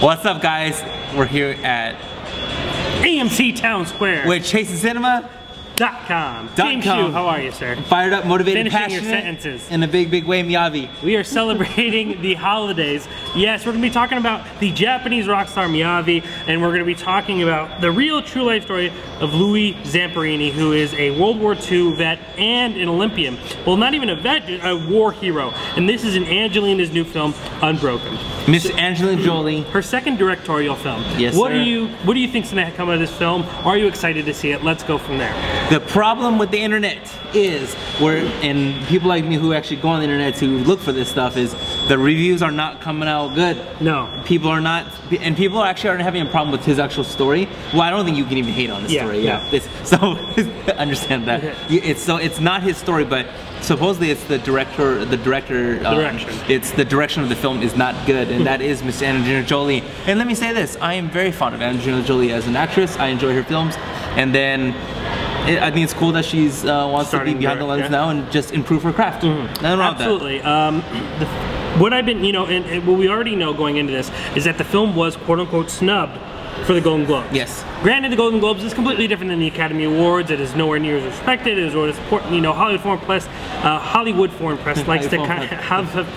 What's up, guys? We're here at AMC Town Square with ChasingCinema.com. James Hugh, how are you, sir? Fired up, motivated, Finishing your passionate, sentences. in a big way, Miyavi. We are celebrating the holidays. Yes, we're going to be talking about the Japanese rock star Miyavi, and we're going to be talking about the real true life story of Louis Zamperini, who is a World War II vet and an Olympian. Well, not even a vet, a war hero. And this is in Angelina's new film, Unbroken. Miss Angelina Jolie. Her second directorial film. Yes, what sir. What do you think's going to come out of this film? Are you excited to see it? Let's go from there. The problem with the internet is, and people like me who actually go on the internet to look for this stuff, is the reviews are not coming out good. No. People are not, and people actually aren't having a problem with his actual story. Well, I don't think you can even hate on the story. Yeah. So understand that. It's not his story, but supposedly it's the director. It's the direction of the film is not good, and that is Miss Angelina Jolie. And let me say this: I am very fond of Angelina Jolie as an actress. I enjoy her films, and then I think it's cool that she's wants to be behind the lens now and just improve her craft. Nothing wrong with that. What I've been, and what we already know going into this is that the film was quote unquote snubbed for the Golden Globes. Yes. Granted, the Golden Globes is completely different than the Academy Awards. It is nowhere near as respected. It is what is important. Hollywood Foreign Press likes to kind of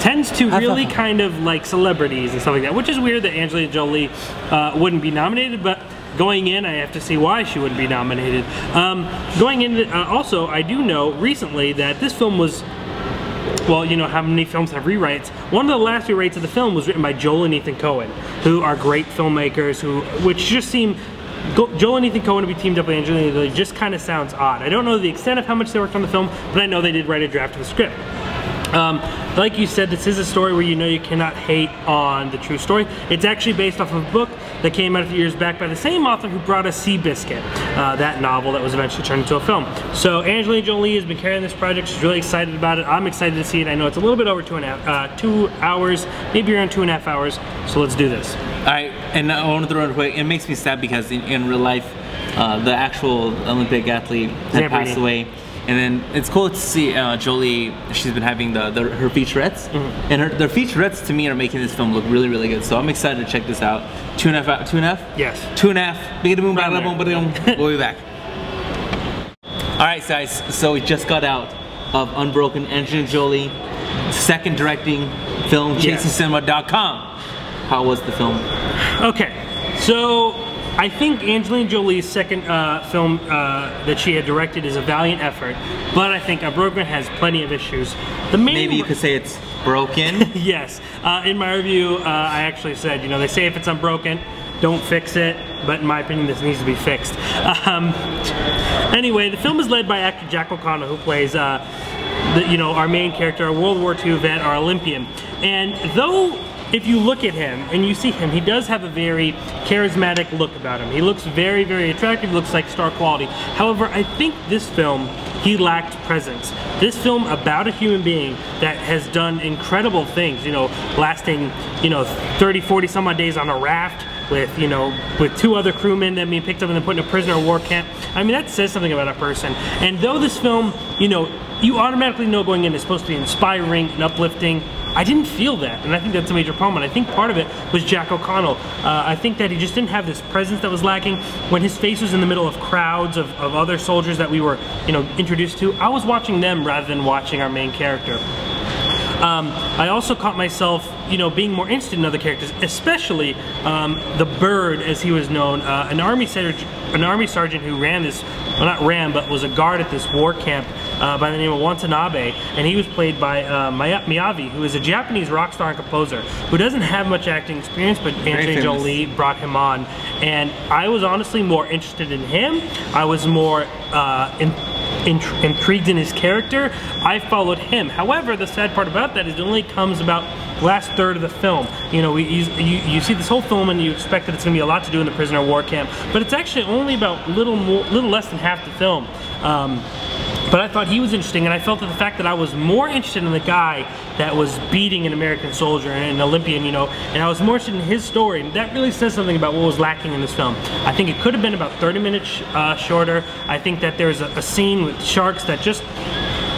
tends to really kind of like celebrities and stuff like that, which is weird that Angelina Jolie wouldn't be nominated, but going in, I have to see why she wouldn't be nominated. Going in, also, I do know recently that this film was, well, you know how many films have rewrites. One of the last rewrites of the film was written by Joel and Ethan Coen, who are great filmmakers, which just seem, Joel and Ethan Coen to be teamed up with Angelina Jolie just kind of sounds odd. I don't know the extent of how much they worked on the film, but I know they did write a draft of the script. Like you said, this is a story where you cannot hate on the true story. It's actually based off of a book that came out a few years back by the same author who brought us Seabiscuit, that novel that was eventually turned into a film. So Angelina Jolie has been carrying this project. She's really excited about it. I'm excited to see it. I know it's a little bit over 2 hours, maybe around 2.5 hours. So let's do this. All right, and I want to throw it quick. It makes me sad because in real life, the actual Olympic athlete had passed away. And then it's cool to see Jolie. She's been having her featurettes, and their featurettes to me are making this film look really, really good. So I'm excited to check this out. 2.5? Yes. 2.5. We'll be back. All right, guys. So we just got out of Unbroken, Angelina Jolie, second directing film, ChasingCinema.com. How was the film? Okay, so I think Angelina Jolie's second film that she had directed is a valiant effort, but I think Unbroken has plenty of issues. Maybe you could say it's broken? Yes. In my review, I actually said, they say if it's unbroken, don't fix it, but in my opinion, this needs to be fixed. Anyway, the film is led by actor Jack O'Connell, who plays our main character, a World War II vet, our Olympian. And though if you look at him and you see him, he does have a very charismatic look about him. He looks very, very attractive, looks like star quality. However, I think this film, he lacked presence. This film about a human being that has done incredible things, lasting, 30, 40 some odd days on a raft with 2 other crewmen that being picked up and then put in a prisoner of war camp. I mean, that says something about a person. And though this film, you automatically know going in it's supposed to be inspiring and uplifting, I didn't feel that, and I think that's a major problem, and I think part of it was Jack O'Connell. I think that he just didn't have this presence that was lacking. When his face was in the middle of crowds of other soldiers that we were, introduced to, I was watching them rather than watching our main character. I also caught myself, being more interested in other characters, especially the Bird, as he was known, an army sergeant who ran this, well, not ran, but was a guard at this war camp by the name of Watanabe, and he was played by Miyavi, who is a Japanese rock star and composer who doesn't have much acting experience, but Angelina Jolie brought him on, and I was honestly more interested in him. I was more intrigued in his character. I followed him. However, the sad part about that is it only comes about the last third of the film. You see this whole film and you expect that it's going to be a lot to do in the prisoner of war camp, but it's actually only about little less than half the film. But I thought he was interesting, and I felt that the fact that I was more interested in the guy that was beating an American soldier and an Olympian, and I was more interested in his story, and that really says something about what was lacking in this film. I think it could have been about 30 minutes shorter. I think that there's a scene with sharks that just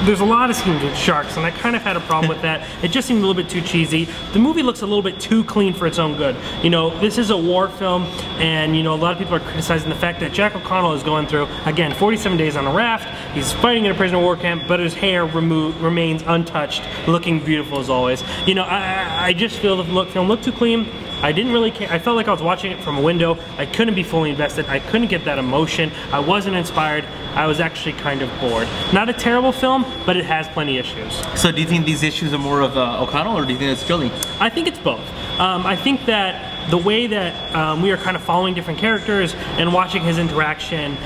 there's a lot of scenes with sharks, and I kind of had a problem with that. It just seemed a little bit too cheesy. The movie looks a little bit too clean for its own good. You know, this is a war film, and you know, a lot of people are criticizing the fact that Jack O'Connell is going through, again, 47 days on a raft. He's fighting in a prisoner of war camp, but his hair remains untouched, looking beautiful as always. You know, I just feel the film looked too clean. I didn't really care. I felt like I was watching it from a window. I couldn't be fully invested. I couldn't get that emotion. I wasn't inspired. I was actually kind of bored. Not a terrible film, but it has plenty of issues. So do you think these issues are more of O'Connell, or do you think it's Jolie? I think it's both. I think that the way that we are kind of following different characters and watching his interaction,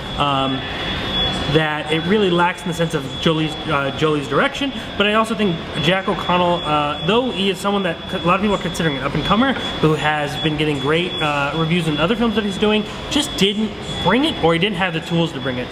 that it really lacks in the sense of Jolie's direction. But I also think Jack O'Connell, though he is someone that a lot of people are considering an up-and-comer, who has been getting great reviews in other films that he's doing, just didn't bring it, or he didn't have the tools to bring it.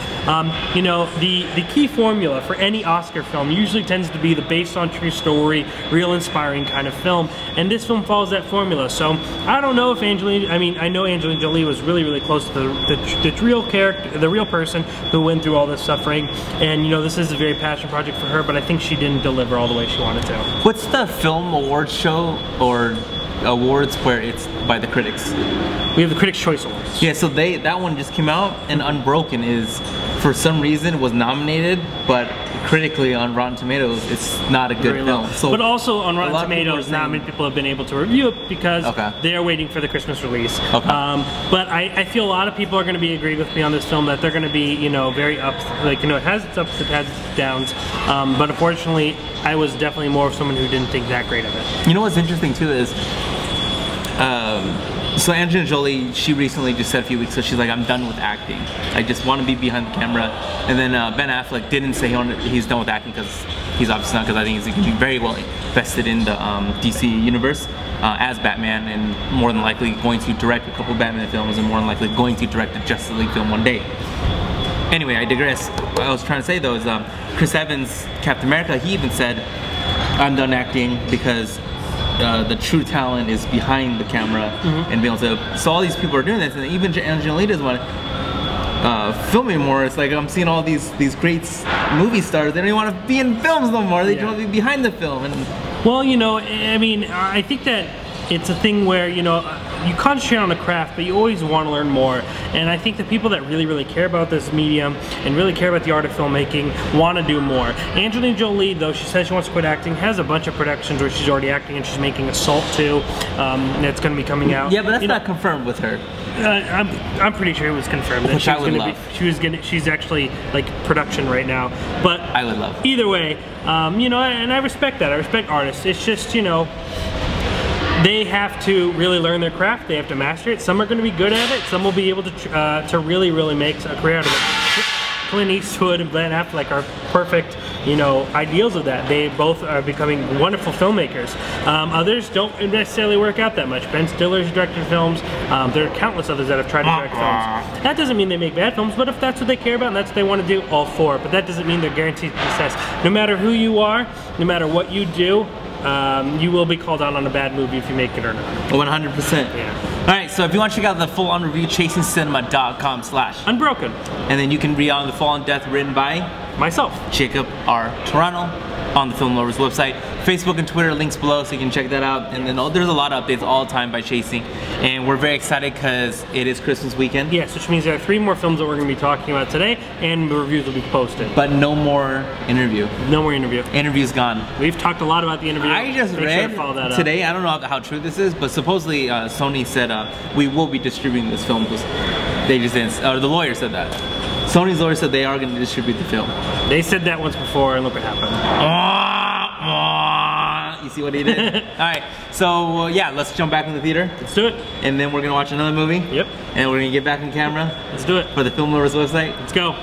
You know, the key formula for any Oscar film usually tends to be the based on true story, real inspiring kind of film, and this film follows that formula. So I don't know if I know Angelina Jolie was really, really close to the real character, the real person who went through all this suffering, and you know, this is a very passion project for her, but I think she didn't deliver all the way she wanted to. What's the film awards show or awards where it's by the critics? We have the Critics' Choice Awards. Yeah, so that one just came out, and Unbroken is, for some reason, was nominated, but critically on Rotten Tomatoes, it's not a good film. So, but also on Rotten Tomatoes, not many people have been able to review it because they're waiting for the Christmas release. But I feel a lot of people are going to be agreeing with me on this film, that they're going to be, you know, very up, like, you know, it has its ups, it has its downs. But unfortunately, I was definitely more of someone who didn't think that great of it. You know what's interesting too is, so Angelina Jolie, she recently just said a few weeks ago, she's like, I'm done with acting. I just want to be behind the camera. And then Ben Affleck didn't say he's done with acting, because he's obviously not, because I think he's going to be very well invested in the DC universe as Batman, and more than likely going to direct a couple Batman films, and more than likely going to direct a Justice League film one day. Anyway, I digress. What I was trying to say though is Chris Evans, Captain America, he even said, I'm done acting because the true talent is behind the camera and being able to. So all these people are doing this, and even Angelina doesn't want to film anymore. It's like I'm seeing all these great movie stars. They don't even want to be in films no more. They just want to be behind the film. And well, you know, I mean, I think that it's a thing where, you know, you concentrate on the craft, but you always want to learn more. And I think the people that really, really care about this medium and really care about the art of filmmaking want to do more. Angelina Jolie, though she says she wants to quit acting, has a bunch of productions where she's already acting, and she's making Assault 2 that's going to be coming out. Yeah, but that's not confirmed with her. I'm pretty sure it was confirmed that Which I would love. She's actually like production right now. But I would love. Either way, you know, and I respect that. I respect artists. It's just, you know, they have to really learn their craft. They have to master it. Some are going to be good at it. Some will be able to really, really make a career out of it. Clint Eastwood and Ben Affleck are perfect, you know, ideals of that. They both are becoming wonderful filmmakers. Others don't necessarily work out that much. Ben Stiller's directed films. There are countless others that have tried to direct films. That doesn't mean they make bad films, but if that's what they care about and that's what they want to do, all for it. But that doesn't mean they're guaranteed success. No matter who you are, no matter what you do, you will be called out on a bad movie if you make it or not. 100%. Yeah. Alright, so if you want to check out the full-on review, chasingcinema.com/unbroken. And then you can read on The Fall and Death, written by myself, Jacob R. Toronto, on the Film Lovers website. Facebook and Twitter, links below, so you can check that out. And then there's a lot of updates all the time by Chasing. And we're very excited because it is Christmas weekend. Yes, which means there are 3 more films that we're going to be talking about today, and the reviews will be posted. But no more interview. No more interview. Interview's gone. We've talked a lot about the interview. I just read today, I don't know how true this is, but supposedly Sony said we will be distributing this film. They just didn't, or the lawyer said that. Sony's lawyer said they are going to distribute the film. They said that once before, and look what happened. You see what he did? Alright, so yeah, let's jump back in the theater. Let's do it. And then we're going to watch another movie. Yep. And we're going to get back on camera. Let's do it. For the Film Lovers website. Let's go.